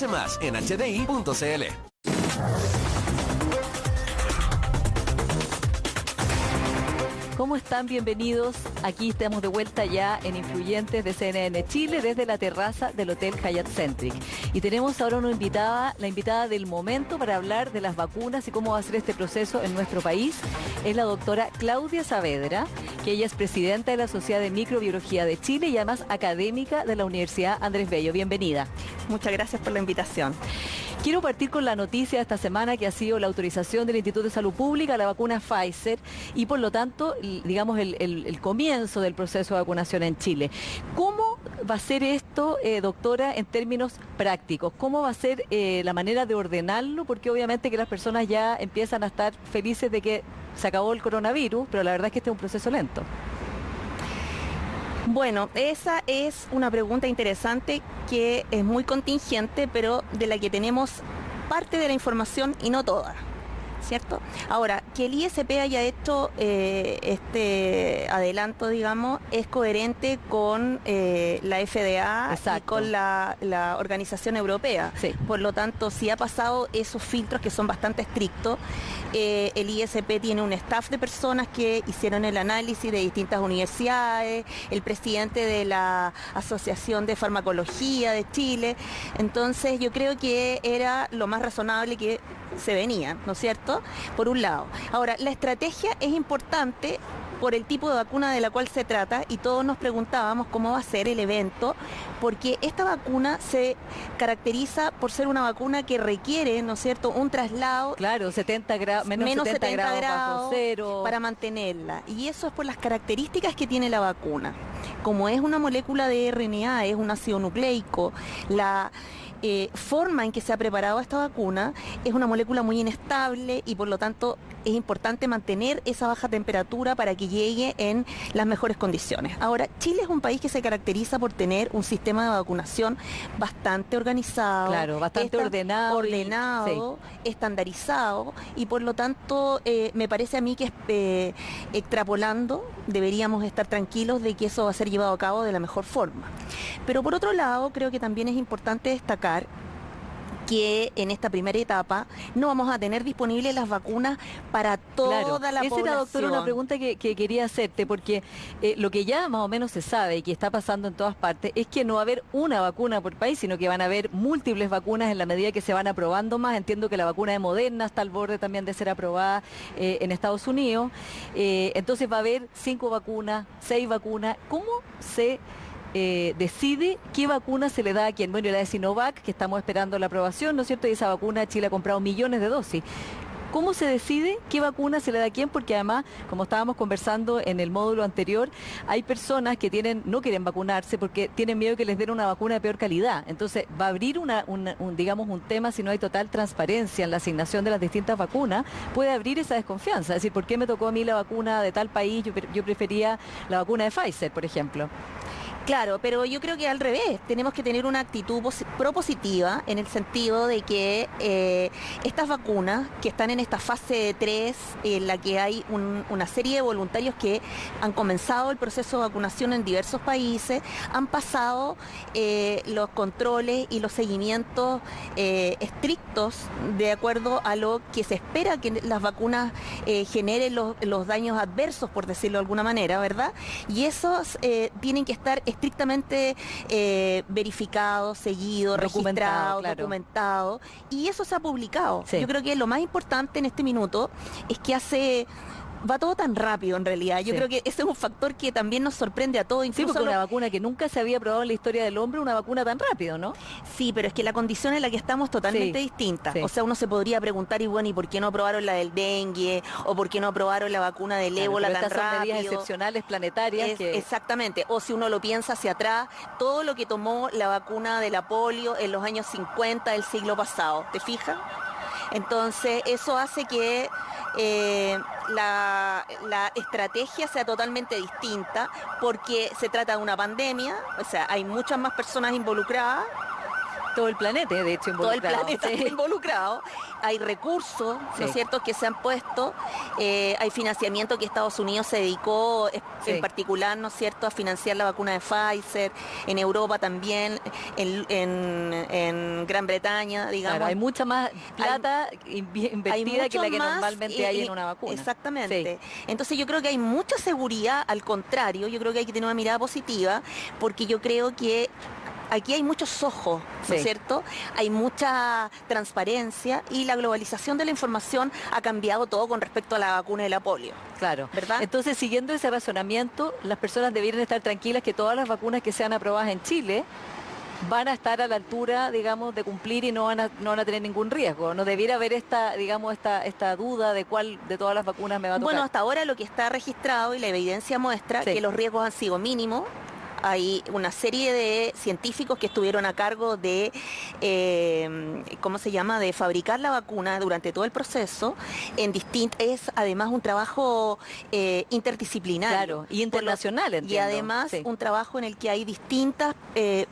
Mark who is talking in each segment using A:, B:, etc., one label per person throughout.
A: Más en hdi.cl.
B: ¿Cómo están? Bienvenidos. Aquí estamos de vuelta ya en Influyentes de CNN Chile desde la terraza del Hotel Hyatt Centric. Y tenemos ahora una invitada, la invitada del momento para hablar de las vacunas y cómo va a ser este proceso en nuestro país. Es la doctora Claudia Saavedra, que ella es presidenta de la Sociedad de Microbiología de Chile y además académica de la Universidad Andrés Bello. Bienvenida.
C: Muchas gracias por la invitación.
B: Quiero partir con la noticia de esta semana que ha sido la autorización del Instituto de Salud Pública a la vacuna Pfizer y por lo tanto, digamos, el comienzo del proceso de vacunación en Chile. ¿Cómo va a ser esto, doctora, en términos prácticos? ¿Cómo va a ser la manera de ordenarlo? Porque obviamente que las personas ya empiezan a estar felices de que se acabó el coronavirus, pero la verdad es que este es un proceso lento.
C: Bueno, esa es una pregunta interesante que es muy contingente, pero de la que tenemos parte de la información y no toda, ¿cierto? Ahora, que el ISP haya hecho este adelanto, digamos, es coherente con la FDA. Exacto. Y con la Organización Europea.
B: Sí.
C: Por lo tanto, si ha pasado esos filtros que son bastante estrictos, el ISP tiene un staff de personas que hicieron el análisis de distintas universidades, el presidente de la Asociación de Farmacología de Chile. Entonces, yo creo que era lo más razonable que se venía, ¿no es cierto? Por un lado. Ahora, la estrategia es importante por el tipo de vacuna de la cual se trata y todos nos preguntábamos cómo va a ser el evento, porque esta vacuna se caracteriza por ser una vacuna que requiere, ¿no es cierto?, un traslado.
B: Claro, 70 grados, menos 70 grados bajo cero.
C: Para mantenerla. Y eso es por las características que tiene la vacuna. Como es una molécula de RNA, es un ácido nucleico, la forma en que se ha preparado esta vacuna es una molécula muy inestable y por lo tanto es importante mantener esa baja temperatura para que llegue en las mejores condiciones. Ahora, Chile es un país que se caracteriza por tener un sistema de vacunación bastante organizado,
B: claro, bastante ordenado,
C: sí, estandarizado y por lo tanto me parece a mí que extrapolando deberíamos estar tranquilos de que eso va a ser llevado a cabo de la mejor forma. Pero por otro lado, creo que también es importante destacar que en esta primera etapa no vamos a tener disponibles las vacunas para toda la población.
B: Esa era, doctora, una pregunta que quería hacerte, porque lo que ya más o menos se sabe y que está pasando en todas partes es que no va a haber una vacuna por país, sino que van a haber múltiples vacunas en la medida que se van aprobando más. Entiendo que la vacuna de Moderna está al borde también de ser aprobada en Estados Unidos. Entonces va a haber 5 vacunas, 6 vacunas. ¿Cómo se decide qué vacuna se le da a quién? Bueno, la de Sinovac, que estamos esperando la aprobación, ¿no es cierto? Y esa vacuna Chile ha comprado millones de dosis. ¿Cómo se decide qué vacuna se le da a quién? Porque además, como estábamos conversando en el módulo anterior, hay personas que no quieren vacunarse porque tienen miedo que les den una vacuna de peor calidad. Entonces, va a abrir digamos, un tema, si no hay total transparencia en la asignación de las distintas vacunas, puede abrir esa desconfianza. Es decir, ¿por qué me tocó a mí la vacuna de tal país? Yo prefería la vacuna de Pfizer, por ejemplo.
C: Claro, pero yo creo que al revés, tenemos que tener una actitud propositiva en el sentido de que estas vacunas que están en esta fase 3, en la que hay una serie de voluntarios que han comenzado el proceso de vacunación en diversos países, han pasado los controles y los seguimientos estrictos de acuerdo a lo que se espera que las vacunas generen los daños adversos, por decirlo de alguna manera, ¿verdad? Y esos tienen que estar estrictamente verificado, seguido, registrado, documentado, y eso se ha publicado. Sí. Yo creo que lo más importante en este minuto es que va todo tan rápido en realidad. Yo creo que ese es un factor que también nos sorprende a todos.
B: Incluso porque una vacuna que nunca se había probado en la historia del hombre, una vacuna tan rápido, ¿no?
C: Sí, pero es que la condición en la que estamos es totalmente distinta. Sí. O sea, uno se podría preguntar, y bueno, ¿y por qué no aprobaron la del dengue? ¿O por qué no aprobaron la vacuna del ébola tan rápido?
B: Son medidas excepcionales, planetarias.
C: Exactamente. O si uno lo piensa hacia atrás, todo lo que tomó la vacuna de la polio en los años 50 del siglo pasado. ¿Te fijas? Entonces, eso hace que la estrategia sea totalmente distinta porque se trata de una pandemia, o sea, hay muchas más personas involucradas
B: Todo el planeta, de hecho,
C: todo el
B: involucrado.
C: planeta
B: Sí.
C: está involucrado, hay recursos, ¿no es
B: Sí.
C: cierto?, que se han puesto, hay financiamiento que Estados Unidos se dedicó
B: Sí.
C: en particular, ¿no es cierto?, a financiar la vacuna de Pfizer, en Europa también, en Gran Bretaña, digamos.
B: Claro, hay mucha más plata
C: hay
B: invertida que
C: mucho
B: la que
C: más,
B: normalmente hay en una vacuna.
C: Exactamente. Entonces yo creo que hay mucha seguridad, al contrario, yo creo que hay que tener una mirada positiva, porque yo creo que aquí hay muchos ojos, ¿no es
B: Sí.
C: cierto? Hay mucha transparencia y la globalización de la información ha cambiado todo con respecto a la vacuna de la polio.
B: Claro.
C: ¿Verdad?
B: Entonces, siguiendo ese razonamiento, las personas deberían estar tranquilas que todas las vacunas que sean aprobadas en Chile van a estar a la altura, digamos, de cumplir y no van a tener ningún riesgo. No debiera haber esta duda de cuál de todas las vacunas me va a tocar.
C: Bueno, hasta ahora lo que está registrado y la evidencia muestra
B: Sí.
C: que los riesgos han sido mínimos. Hay una serie de científicos que estuvieron a cargo de, ¿cómo se llama?, de fabricar la vacuna durante todo el proceso. Es además un trabajo interdisciplinario.
B: Claro, y internacional,
C: Y
B: entiendo.
C: además
B: Sí.
C: un trabajo en el que hay distintos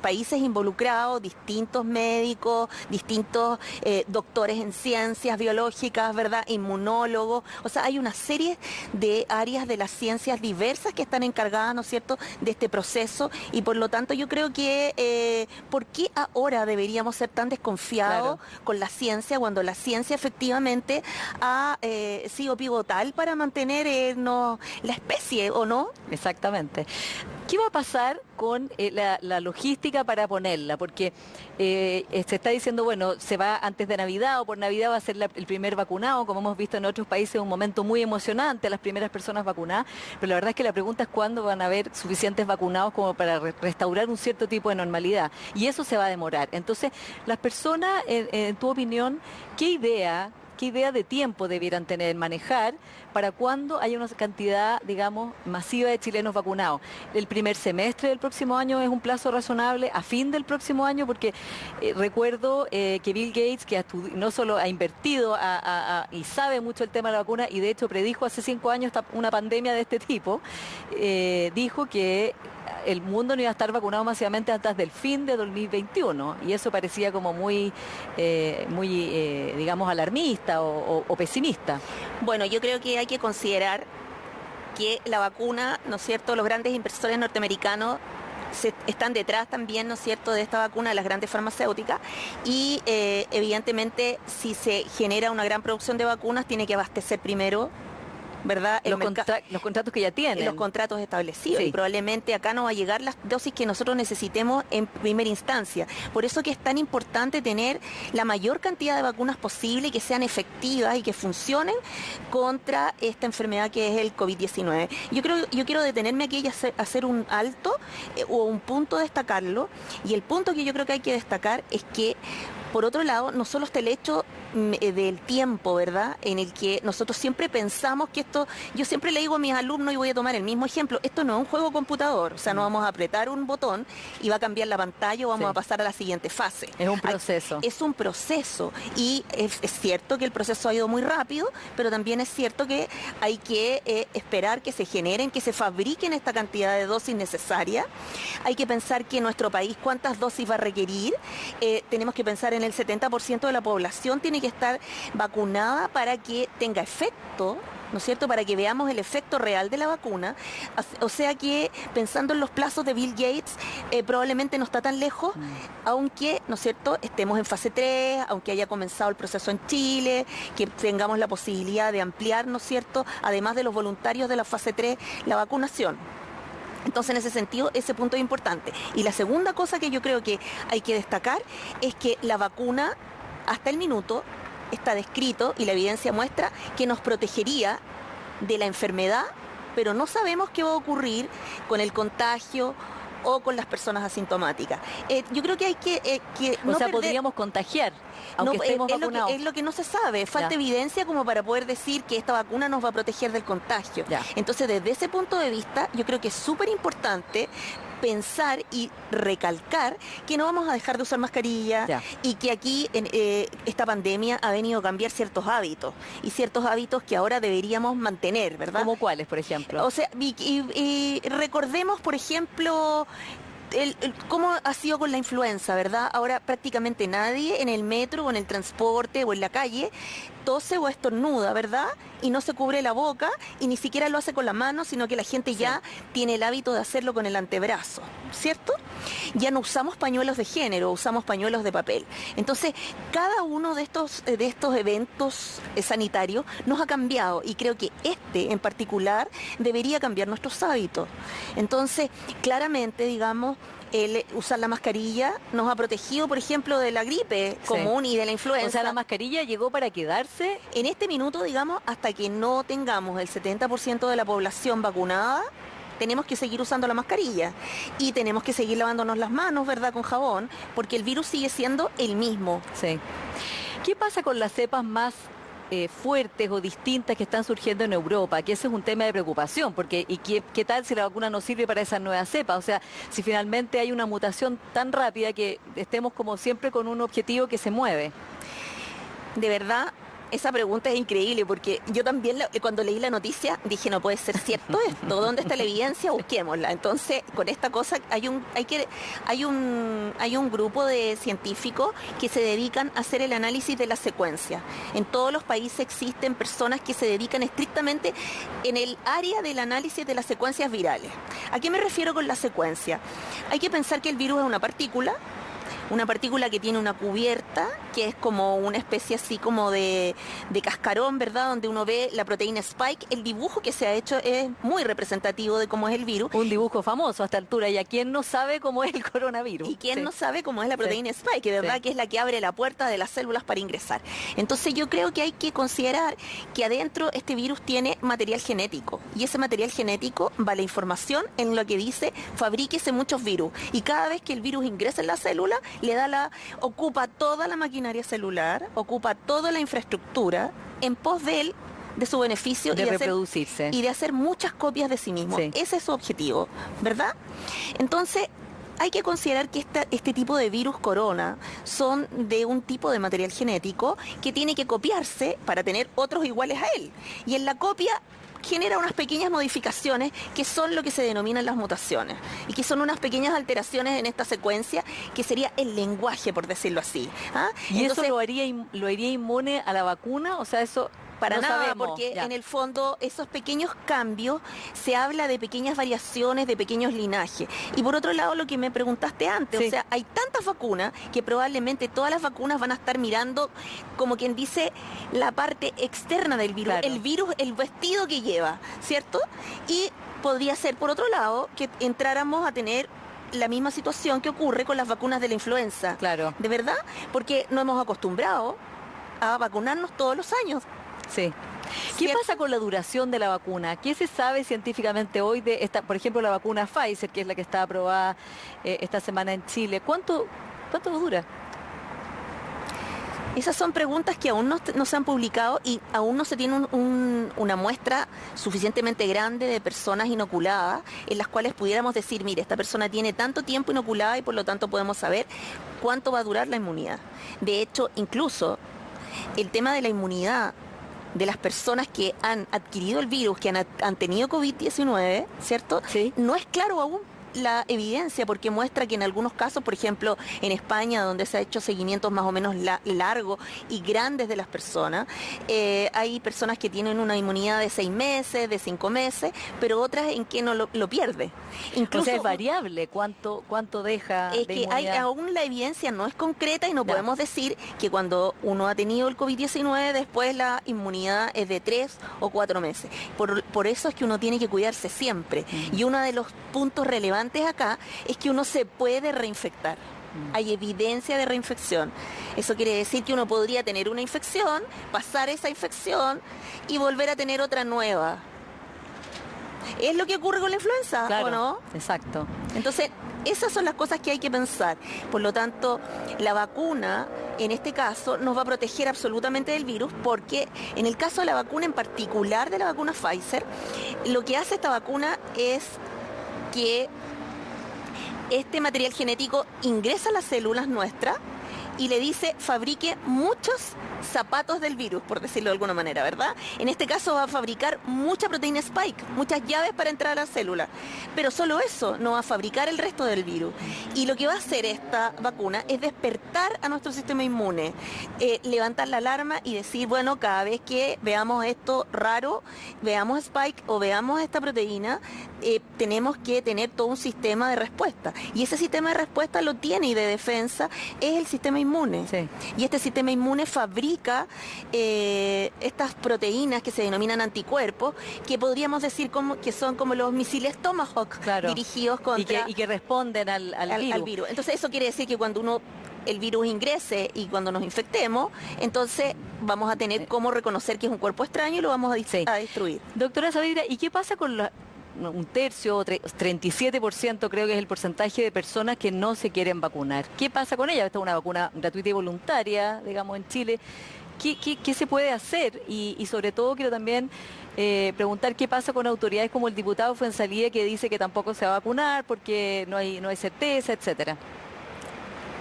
C: países involucrados, distintos médicos, distintos doctores en ciencias biológicas, ¿verdad?, inmunólogos. O sea, hay una serie de áreas de las ciencias diversas que están encargadas, ¿no es cierto?, de este proceso, y por lo tanto yo creo que ¿por qué ahora deberíamos ser tan desconfiados con la ciencia cuando la ciencia efectivamente ha sido pivotal para mantenernos la especie, o no?
B: Exactamente. ¿Qué va a pasar con la logística para ponerla? Porque se está diciendo, bueno, se va antes de Navidad o por Navidad va a ser el primer vacunado, como hemos visto en otros países, un momento muy emocionante, las primeras personas vacunadas, pero la verdad es que la pregunta es cuándo van a haber suficientes vacunados como para restaurar un cierto tipo de normalidad. Y eso se va a demorar. Entonces, las personas, en tu opinión, ¿qué idea de tiempo debieran tener, manejar, para cuando haya una cantidad, digamos, masiva de chilenos vacunados? ¿El primer semestre del próximo año es un plazo razonable? ¿A fin del próximo año? Porque recuerdo que Bill Gates, que no solo ha invertido y sabe mucho el tema de la vacuna, y de hecho predijo hace 5 años una pandemia de este tipo, dijo que el mundo no iba a estar vacunado masivamente antes del fin de 2021, y eso parecía como muy digamos, alarmista o pesimista.
C: Bueno, yo creo que hay que considerar que la vacuna, ¿no es cierto?, los grandes inversores norteamericanos están detrás también, ¿no es cierto?, de esta vacuna, de las grandes farmacéuticas, y evidentemente si se genera una gran producción de vacunas tiene que abastecer primero, ¿verdad?,
B: Los contratos que ya tienen.
C: los contratos establecidos,
B: Sí.
C: y probablemente acá no va a llegar las dosis que nosotros necesitemos en primera instancia. Por eso que es tan importante tener la mayor cantidad de vacunas posible y que sean efectivas y que funcionen contra esta enfermedad que es el COVID-19. Yo quiero detenerme aquí y hacer un alto o un punto, destacarlo, y el punto que yo creo que hay que destacar es que, por otro lado, no solo está el hecho del tiempo, ¿verdad?, en el que nosotros siempre pensamos que esto, yo siempre le digo a mis alumnos, y voy a tomar el mismo ejemplo, esto no es un juego computador, o sea, no vamos a apretar un botón y va a cambiar la pantalla o vamos
B: Sí.
C: a pasar a la siguiente fase.
B: Es un proceso.
C: Es un proceso, y es cierto que el proceso ha ido muy rápido, pero también es cierto que hay que esperar que se generen, que se fabriquen esta cantidad de dosis necesarias. Hay que pensar que nuestro país cuántas dosis va a requerir. Tenemos que pensar en el 70% de la población tiene que estar vacunada para que tenga efecto, ¿no es cierto?, para que veamos el efecto real de la vacuna. O sea que, pensando en los plazos de Bill Gates, probablemente no está tan lejos, aunque, ¿no es cierto?, estemos en fase 3, aunque haya comenzado el proceso en Chile, que tengamos la posibilidad de ampliar, ¿no es cierto?, además de los voluntarios de la fase 3, la vacunación. Entonces, en ese sentido, ese punto es importante. Y la segunda cosa que yo creo que hay que destacar es que la vacuna, hasta el minuto, está descrito, y la evidencia muestra que nos protegería de la enfermedad, pero no sabemos qué va a ocurrir con el contagio o con las personas asintomáticas. Yo creo que hay que
B: O sea, podríamos contagiar, aunque estemos vacunados.
C: Es lo que no se sabe, falta
B: Ya.
C: evidencia como para poder decir que esta vacuna nos va a proteger del contagio.
B: Ya.
C: Entonces, desde ese punto de vista, yo creo que es súper importante pensar y recalcar que no vamos a dejar de usar mascarilla,
B: Ya.
C: y que aquí esta pandemia ha venido a cambiar ciertos hábitos, y ciertos hábitos que ahora deberíamos mantener, ¿verdad?
B: ¿Como cuáles, por ejemplo?
C: O sea, y recordemos, por ejemplo, ¿Cómo ha sido con la influenza, verdad? Ahora prácticamente nadie en el metro o en el transporte o en la calle tose o estornuda, ¿verdad? Y no se cubre la boca y ni siquiera lo hace con la mano, sino que la gente ya tiene el hábito de hacerlo con el antebrazo, ¿cierto? Ya no usamos pañuelos de género, usamos pañuelos de papel. Entonces, cada uno de estos eventos sanitarios nos ha cambiado y creo que este en particular debería cambiar nuestros hábitos. Entonces, claramente, digamos, el usar la mascarilla nos ha protegido, por ejemplo, de la gripe común y de la influenza.
B: O sea, la mascarilla llegó para quedarse.
C: En este minuto, digamos, hasta que no tengamos el 70% de la población vacunada, tenemos que seguir usando la mascarilla y tenemos que seguir lavándonos las manos, ¿verdad?, con jabón, porque el virus sigue siendo el mismo.
B: Sí. ¿Qué pasa con las cepas más fuertes o distintas que están surgiendo en Europa? Que ese es un tema de preocupación, porque ¿y qué tal si la vacuna no sirve para esas nuevas cepas? O sea, si finalmente hay una mutación tan rápida que estemos como siempre con un objetivo que se mueve.
C: De verdad, esa pregunta es increíble, porque yo también cuando leí la noticia dije, no puede ser cierto esto, ¿dónde está la evidencia? Busquémosla. Entonces, con esta cosa hay un grupo de científicos que se dedican a hacer el análisis de la secuencia. En todos los países existen personas que se dedican estrictamente en el área del análisis de las secuencias virales. ¿A qué me refiero con la secuencia? Hay que pensar que el virus es una partícula que tiene una cubierta, que es como una especie así como de cascarón, ¿verdad?, donde uno ve la proteína Spike. El dibujo que se ha hecho es muy representativo de cómo es el virus.
B: Un dibujo famoso a esta altura, y a quién no sabe cómo es el coronavirus.
C: ¿Y quién no sabe cómo es la proteína Spike? Que de verdad que es la que abre la puerta de las células para ingresar. Entonces yo creo que hay que considerar que adentro este virus tiene material genético, y ese material genético va la información en lo que dice fabríquese muchos virus, y cada vez que el virus ingresa en la célula, ocupa toda la maquinaria celular, ocupa toda la infraestructura en pos de su beneficio
B: de reproducirse
C: y de hacer muchas copias de sí mismo.
B: Sí.
C: Ese es su objetivo, ¿verdad? Entonces, hay que considerar que este tipo de virus corona son de un tipo de material genético que tiene que copiarse para tener otros iguales a él. Y en la copia genera unas pequeñas modificaciones que son lo que se denominan las mutaciones, y que son unas pequeñas alteraciones en esta secuencia que sería el lenguaje, por decirlo así. ¿Ah?
B: ¿Y
C: entonces,
B: eso lo haría inmune a la vacuna? O sea, eso
C: para
B: no
C: nada,
B: sabemos,
C: porque
B: ya.
C: en el fondo esos pequeños cambios, se habla de pequeñas variaciones, de pequeños linajes. Y por otro lado, lo que me preguntaste antes,
B: Sí.
C: o sea, hay tantas vacunas que probablemente todas las vacunas van a estar mirando, como quien dice, la parte externa del virus,
B: Claro.
C: el virus, el vestido que lleva, ¿cierto? Y podría ser, por otro lado, que entráramos a tener la misma situación que ocurre con las vacunas de la influenza.
B: Claro.
C: ¿De verdad? Porque nos hemos acostumbrado a vacunarnos todos los años.
B: Sí. ¿Qué
C: ¿Cierto?
B: pasa con la duración de la vacuna? ¿Qué se sabe científicamente hoy de esta, por ejemplo, la vacuna Pfizer, que es la que está aprobada esta semana en Chile? ¿Cuánto dura?
C: Esas son preguntas que aún no se han publicado y aún no se tiene una muestra suficientemente grande de personas inoculadas en las cuales pudiéramos decir, mire, esta persona tiene tanto tiempo inoculada y por lo tanto podemos saber cuánto va a durar la inmunidad. De hecho, incluso el tema de la inmunidad de las personas que han adquirido el virus, que han tenido COVID-19, ¿cierto?
B: Sí.
C: No es claro aún la evidencia, porque muestra que en algunos casos, por ejemplo, en España, donde se ha hecho seguimientos más o menos largos y grandes de las personas, hay personas que tienen una inmunidad de 6 meses, de 5 meses, pero otras en que no lo pierde.
B: Incluso, o sea, es variable cuánto deja
C: es
B: de
C: que
B: inmunidad.
C: aún la evidencia no es concreta y no podemos decir que cuando uno ha tenido el COVID-19, después la inmunidad es de 3 o 4 meses. Por eso es que uno tiene que cuidarse siempre. Y uno de los puntos relevantes acá es que uno se puede reinfectar. Hay evidencia de reinfección. Eso quiere decir que uno podría tener una infección, pasar esa infección y volver a tener otra nueva. ¿Es lo que ocurre con la influenza,
B: Claro,
C: o no?
B: exacto.
C: Entonces, esas son las cosas que hay que pensar. Por lo tanto, la vacuna, en este caso, nos va a proteger absolutamente del virus, porque en el caso de la vacuna en particular, de la vacuna Pfizer, lo que hace esta vacuna es que este material genético ingresa a las células nuestras y le dice fabrique muchos zapatos del virus, por decirlo de alguna manera, ¿verdad? En este caso va a fabricar mucha proteína spike, muchas llaves para entrar a la célula, pero solo eso no va a fabricar el resto del virus. Y lo que va a hacer esta vacuna es despertar a nuestro sistema inmune, levantar la alarma y decir, bueno, cada vez que veamos esto raro, veamos spike o veamos esta proteína, tenemos que tener todo un sistema de respuesta. Y ese sistema de respuesta lo tiene y de defensa es el sistema inmune.
B: Sí.
C: Y este sistema inmune fabrica estas proteínas que se denominan anticuerpos, que podríamos decir que son como los misiles Tomahawk,
B: Claro.
C: dirigidos contra
B: Y que responden al virus.
C: Entonces eso quiere decir que cuando el virus ingrese y cuando nos infectemos, entonces vamos a tener cómo reconocer que es un cuerpo extraño y lo vamos
B: Sí.
C: a destruir.
B: Doctora Saavedra, ¿y qué pasa con un tercio, 37% creo que es el porcentaje de personas que no se quieren vacunar? ¿Qué pasa con ellas? Esta es una vacuna gratuita y voluntaria, digamos, en Chile. ¿Qué se puede hacer? Y sobre todo quiero también preguntar qué pasa con autoridades como el diputado Fuenzalía, que dice que tampoco se va a vacunar porque no hay certeza, etcétera.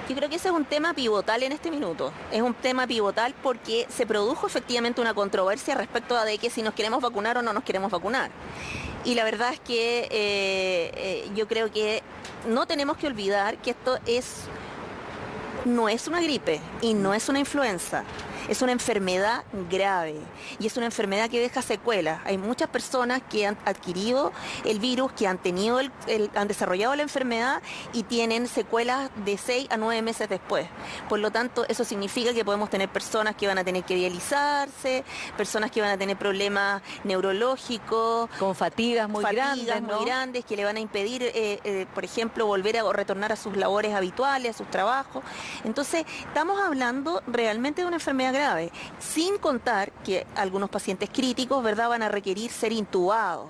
C: Yo creo que ese es un tema pivotal en este minuto. Es un tema pivotal porque se produjo efectivamente una controversia respecto a de que si nos queremos vacunar o no nos queremos vacunar. Y la verdad es que yo creo que no tenemos que olvidar que esto no es una gripe y no es una influenza. Es una enfermedad grave y es una enfermedad que deja secuelas. Hay muchas personas que han adquirido el virus, que han tenido han desarrollado la enfermedad y tienen secuelas de 6 a 9 meses después. Por lo tanto, eso significa que podemos tener personas que van a tener que dializarse, personas que van a tener problemas neurológicos,
B: Con fatigas muy grandes, ¿no?
C: muy grandes que le van a impedir, por ejemplo, volver a retornar a sus labores habituales, a sus trabajos. Entonces, estamos hablando realmente de una enfermedad grave, sin contar que algunos pacientes críticos, ¿verdad?, van a requerir ser intubados.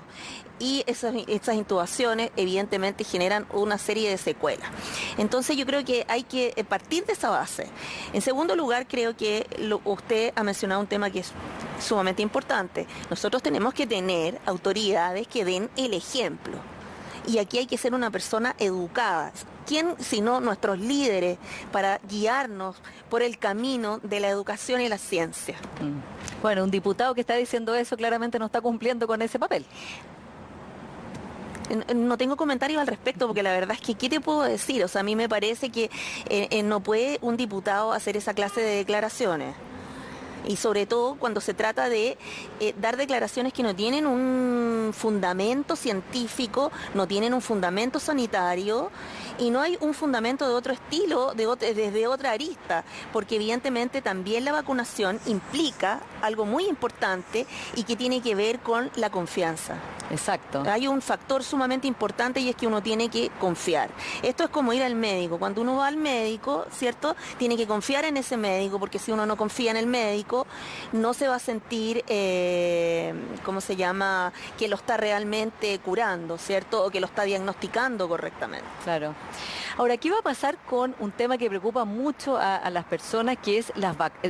C: Y esas intubaciones evidentemente generan una serie de secuelas. Entonces yo creo que hay que partir de esa base. En segundo lugar, creo que usted ha mencionado un tema que es sumamente importante. Nosotros tenemos que tener autoridades que den el ejemplo. Y aquí hay que ser una persona educada. ¿Quién sino nuestros líderes para guiarnos por el camino de la educación y la ciencia?
B: Bueno, un diputado que está diciendo eso claramente no está cumpliendo con ese papel.
C: No tengo comentarios al respecto porque la verdad es que ¿qué te puedo decir? O sea, a mí me parece que no puede un diputado hacer esa clase de declaraciones. Y sobre todo cuando se trata de dar declaraciones que no tienen un fundamento científico, no tienen un fundamento sanitario y no hay un fundamento de otro estilo, desde otra arista, porque evidentemente también la vacunación implica algo muy importante y que tiene que ver con la confianza.
B: Exacto.
C: Hay un factor sumamente importante y es que uno tiene que confiar. Esto es como ir al médico. Cuando uno va al médico, ¿cierto?, tiene que confiar en ese médico, porque si uno no confía en el médico, no se va a sentir, ¿cómo se llama?, que lo está realmente curando, ¿cierto?, o que lo está diagnosticando correctamente.
B: Claro. Ahora, ¿qué va a pasar con un tema que preocupa mucho a las personas, que es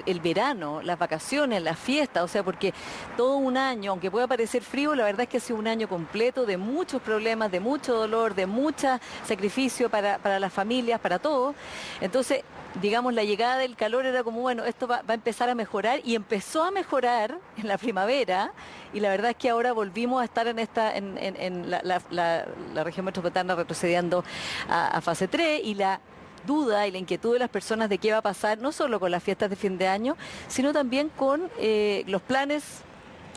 B: el verano, las vacaciones, las fiestas? O sea, porque todo un año, aunque pueda parecer frío, la verdad es que ha sido un año completo de muchos problemas, de mucho dolor, de mucho sacrificio para las familias, para todos. Entonces, digamos, la llegada del calor era como, bueno, esto va a empezar a mejorar, y empezó a mejorar en la primavera, y la verdad es que ahora volvimos a estar en la región metropolitana retrocediendo a fase 3, y la duda y la inquietud de las personas de qué va a pasar, no solo con las fiestas de fin de año, sino también con los planes,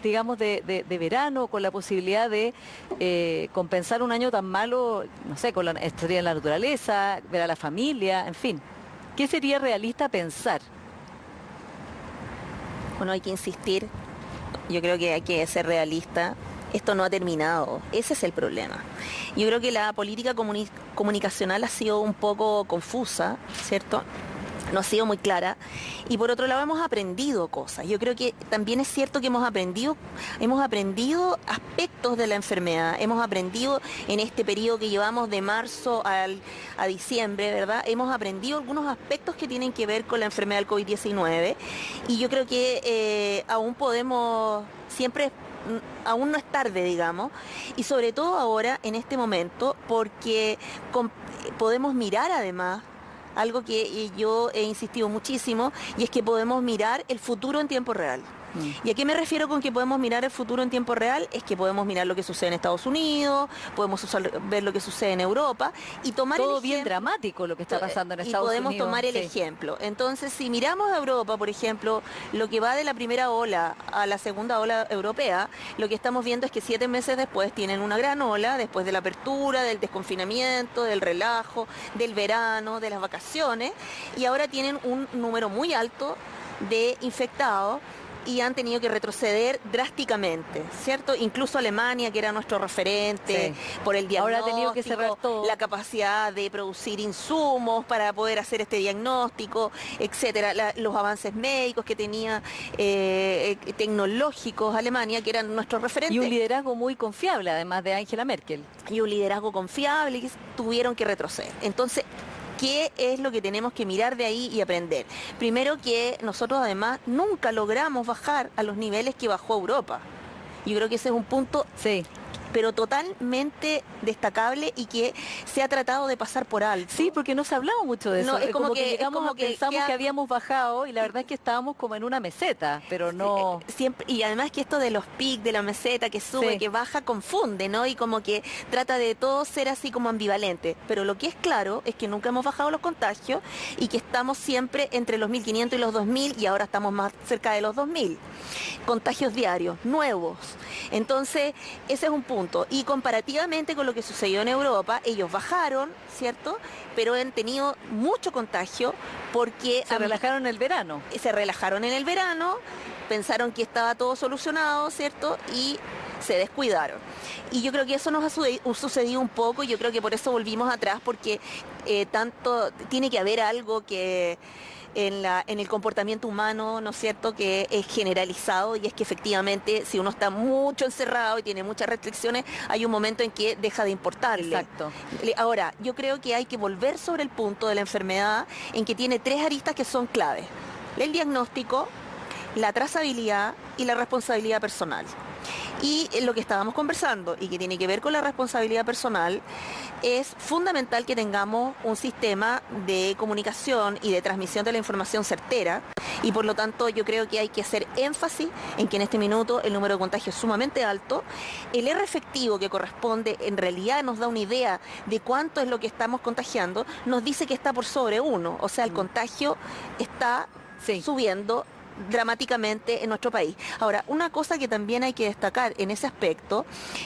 B: digamos, de verano, con la posibilidad de compensar un año tan malo, no sé, con la estaría en la naturaleza, ver a la familia, en fin. ¿Qué sería realista pensar?
C: Bueno, hay que insistir. Yo creo que hay que ser realista. Esto no ha terminado. Ese es el problema. Yo creo que la política comunicacional ha sido un poco confusa, ¿cierto? No ha sido muy clara. Y por otro lado hemos aprendido cosas. Yo creo que también es cierto que hemos aprendido aspectos de la enfermedad. Hemos aprendido en este periodo que llevamos de marzo a diciembre, ¿verdad? Hemos aprendido algunos aspectos que tienen que ver con la enfermedad del COVID-19. Y yo creo que aún podemos, aún no es tarde, digamos, y sobre todo ahora, en este momento, porque podemos mirar además algo que yo he insistido muchísimo, y es que podemos mirar el futuro en tiempo real. ¿Y a qué me refiero con que podemos mirar el futuro en tiempo real? Es que podemos mirar lo que sucede en Estados Unidos, podemos ver lo que sucede en Europa y tomar
B: Todo
C: el
B: bien
C: ejemplo.
B: dramático lo que está pasando en Estados Unidos.
C: Y podemos tomar el
B: Sí.
C: ejemplo. Entonces, si miramos a Europa, por ejemplo, lo que va de la primera ola a la segunda ola europea, lo que estamos viendo es que 7 meses después tienen una gran ola, después de la apertura, del desconfinamiento, del relajo, del verano, de las vacaciones, y ahora tienen un número muy alto de infectados y han tenido que retroceder drásticamente, ¿cierto? Incluso Alemania, que era nuestro referente por el
B: Ahora
C: diagnóstico,
B: ha tenido que cerrar todo.
C: la capacidad de producir insumos para poder hacer este diagnóstico, etcétera, los avances médicos que tenía tecnológicos Alemania, que eran nuestros referentes.
B: Y un liderazgo muy confiable, además de Angela Merkel.
C: Y un liderazgo confiable, que tuvieron que retroceder. Entonces, ¿qué es lo que tenemos que mirar de ahí y aprender? Primero, que nosotros además nunca logramos bajar a los niveles que bajó Europa. Yo creo que ese es un punto,
B: Sí.
C: pero totalmente destacable y que se ha tratado de pasar por alto.
B: Sí, porque no se hablaba mucho de eso.
C: No, es como que-
B: llegamos
C: es como
B: a
C: que
B: pensamos
C: queda-
B: que habíamos bajado y la verdad es que estábamos como en una meseta, pero no.
C: Siempre, y además que esto de los pics, de la meseta que sube,
B: Sí.
C: que baja, confunde, ¿no? Y como que trata de todo ser así como ambivalente. Pero lo que es claro es que nunca hemos bajado los contagios y que estamos siempre entre los 1.500 y los 2.000 y ahora estamos más cerca de los 2.000. Contagios diarios, nuevos. Entonces, ese es un punto. Y comparativamente con lo que sucedió en Europa, ellos bajaron, ¿cierto? Pero han tenido mucho contagio porque
B: Se relajaron en el verano.
C: se relajaron en el verano, pensaron que estaba todo solucionado, ¿cierto? Y se descuidaron. Y yo creo que eso nos ha sucedido un poco, y yo creo que por eso volvimos atrás, porque tanto tiene que haber algo que en el comportamiento humano, ¿no es cierto?, que es generalizado, y es que efectivamente si uno está mucho encerrado y tiene muchas restricciones, hay un momento en que deja de importarle.
B: Exacto.
C: Ahora, yo creo que hay que volver sobre el punto de la enfermedad en que tiene 3 aristas que son claves: el diagnóstico, la trazabilidad y la responsabilidad personal. Y lo que estábamos conversando y que tiene que ver con la responsabilidad personal, es fundamental que tengamos un sistema de comunicación y de transmisión de la información certera, y por lo tanto yo creo que hay que hacer énfasis en que en este minuto el número de contagios es sumamente alto. El R efectivo que corresponde en realidad nos da una idea de cuánto es lo que estamos contagiando, nos dice que está por sobre 1, o sea, el contagio está
B: Sí.
C: subiendo dramáticamente en nuestro país. Ahora, una cosa que también hay que destacar en ese aspecto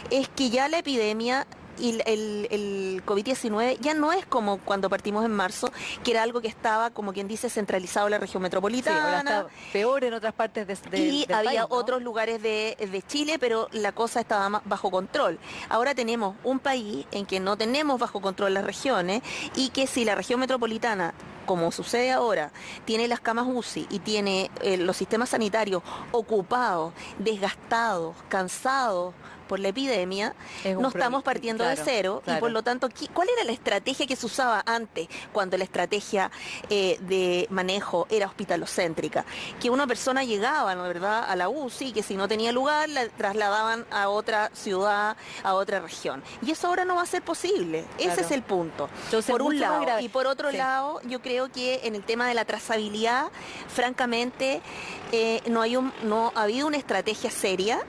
C: es que ya la epidemia y el COVID-19 ya no es como cuando partimos en marzo, que era algo que estaba, como quien dice, centralizado en la región
B: Sí, ahora
C: metropolitana.
B: está peor en otras partes
C: Y
B: del
C: había
B: país, ¿no?
C: otros lugares de Chile, pero la cosa estaba más bajo control. Ahora tenemos un país en que no tenemos bajo control las regiones, y que si la región metropolitana, como sucede ahora, tiene las camas UCI y tiene los sistemas sanitarios ocupados, desgastados, cansados por la epidemia,
B: Es un
C: no estamos
B: problema,
C: partiendo de
B: claro,
C: cero, y
B: claro.
C: por lo tanto, ¿cuál era la estrategia que se usaba antes, cuando la estrategia de manejo era hospitalocéntrica? Que una persona llegaba, ¿no, verdad?, a la UCI, y que si no tenía lugar la trasladaban a otra ciudad, a otra región. Y eso ahora no va a ser posible.
B: Claro.
C: Ese es el punto.
B: Entonces,
C: Por un
B: mucho más
C: lado.
B: grave.
C: Y por otro
B: Sí.
C: lado, yo creo que en el tema de la trazabilidad, francamente, no ha habido una estrategia seria,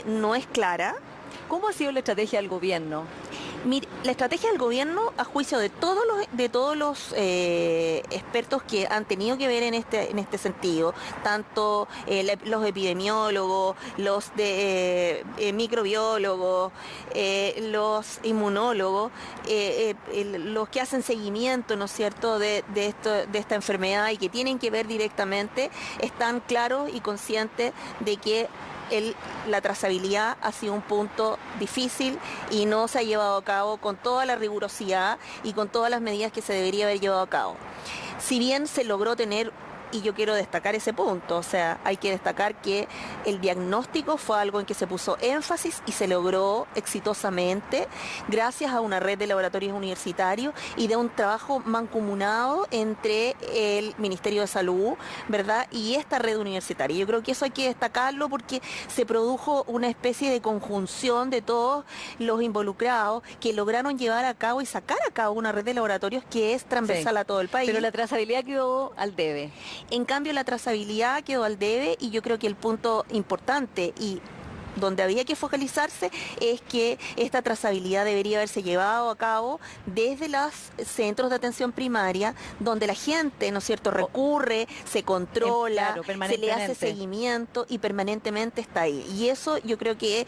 C: no es clara.
B: ¿Cómo ha sido la estrategia del gobierno?
C: Mire, la estrategia del gobierno, a juicio de todos los expertos que han tenido que ver en este sentido, tanto los epidemiólogos, los microbiólogos, los inmunólogos, los que hacen seguimiento, ¿no es cierto?, de esta enfermedad y que tienen que ver directamente, están claros y conscientes de que la trazabilidad ha sido un punto difícil y no se ha llevado a cabo con toda la rigurosidad y con todas las medidas que se debería haber llevado a cabo. Si bien se logró tener y yo quiero destacar ese punto. O sea, hay que destacar que el diagnóstico fue algo en que se puso énfasis y se logró exitosamente gracias a una red de laboratorios universitarios y de un trabajo mancomunado entre el Ministerio de Salud, ¿verdad? Y esta red universitaria. Yo creo que eso hay que destacarlo porque se produjo una especie de conjunción de todos los involucrados que lograron llevar a cabo y sacar a cabo una red de laboratorios que es transversal
B: Sí.
C: a todo el país.
B: Pero la trazabilidad quedó al debe.
C: En cambio, la trazabilidad quedó al debe y yo creo que el punto importante y donde había que focalizarse es que esta trazabilidad debería haberse llevado a cabo desde los centros de atención primaria, donde la gente, ¿no es cierto?, recurre, se controla,
B: Claro,
C: se le hace
B: permanentemente.
C: seguimiento y permanentemente está ahí. Y eso yo creo que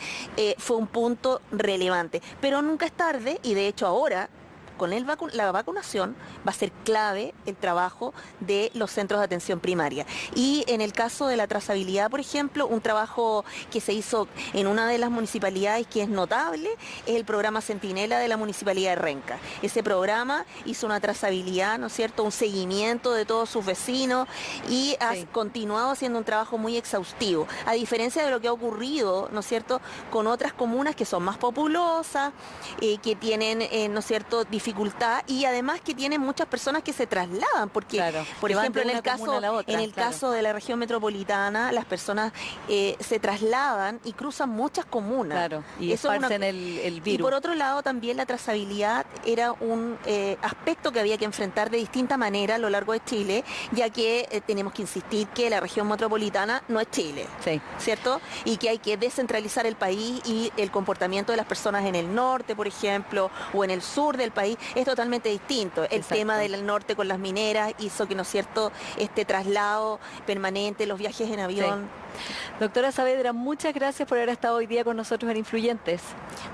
C: fue un punto relevante. Pero nunca es tarde y de hecho ahora con la vacunación va a ser clave el trabajo de los centros de atención primaria. Y en el caso de la trazabilidad, por ejemplo, un trabajo que se hizo en una de las municipalidades que es notable es el programa Centinela de la Municipalidad de Renca. Ese programa hizo una trazabilidad, ¿no es cierto?, un seguimiento de todos sus vecinos y ha continuado haciendo un trabajo muy exhaustivo. A diferencia de lo que ha ocurrido, ¿no es cierto?, con otras comunas que son más populosas, que tienen, ¿no es cierto?, dificultad y además que tienen muchas personas que se trasladan, porque,
B: Claro,
C: por
B: que van
C: ejemplo,
B: de
C: en el
B: una comuna a la otra,
C: en el
B: claro.
C: caso de la región metropolitana, las personas se trasladan y cruzan muchas comunas.
B: Claro, y
C: Eso es
B: esparcen el
C: Y
B: virus.
C: por otro lado, también la trazabilidad era un aspecto que había que enfrentar de distinta manera a lo largo de Chile, ya que tenemos que insistir que la región metropolitana no es Chile.
B: Sí.
C: ¿Cierto? Y que hay que descentralizar el país y el comportamiento de las personas en el norte, por ejemplo, o en el sur del país es totalmente distinto. El
B: Exacto.
C: tema del norte con las mineras hizo que, ¿no es cierto?, este traslado permanente, los viajes en avión.
B: Doctora Saavedra, muchas gracias por haber estado hoy día con nosotros en Influyentes.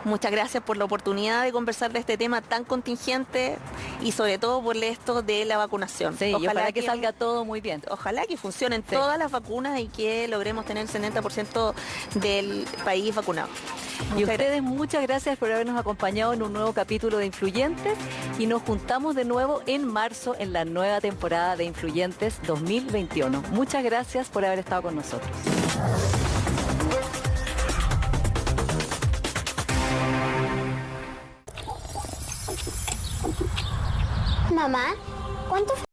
C: Muchas gracias por la oportunidad de conversar de este tema tan contingente y sobre todo por esto de la vacunación.
B: Sí, y ojalá que salga todo muy bien.
C: Ojalá que funcionen
B: Sí.
C: todas las vacunas y que logremos tener el 70% del país vacunado.
B: Y
C: Muchas
B: ustedes, muchas gracias por habernos acompañado en un nuevo capítulo de Influyentes y nos juntamos de nuevo en marzo en la nueva temporada de Influyentes 2021. Muchas gracias por haber estado con nosotros.
D: Mamá, ¿cuánto